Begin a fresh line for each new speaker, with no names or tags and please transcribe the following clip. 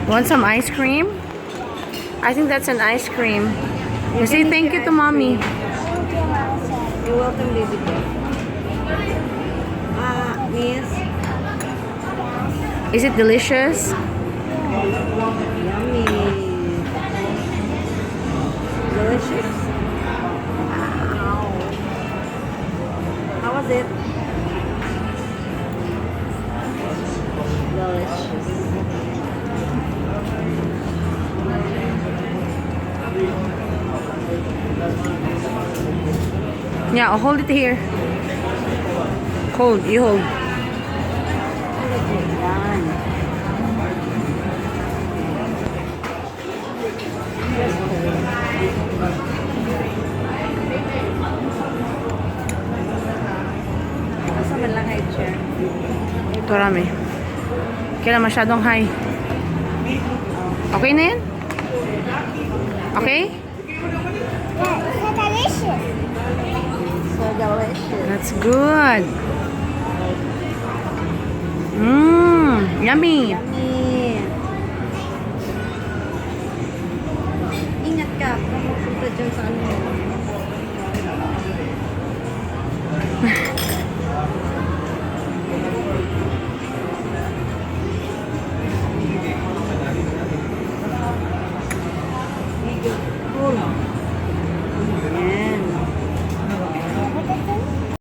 Want some ice cream? I think that's an ice cream. You say thank you to mommy.
You're welcome, baby girl. Miss.
Is it delicious?
Yummy. Delicious. Wow. How was it? Delicious.
Yeah, I'll hold it here. Hold, you hold.
Yan. Basta man lang high chair.
Ito rami. Kailan masyadong high. Okay na yan? Okay?
So delicious.
That's good. Mmm, yummy.
Yummy.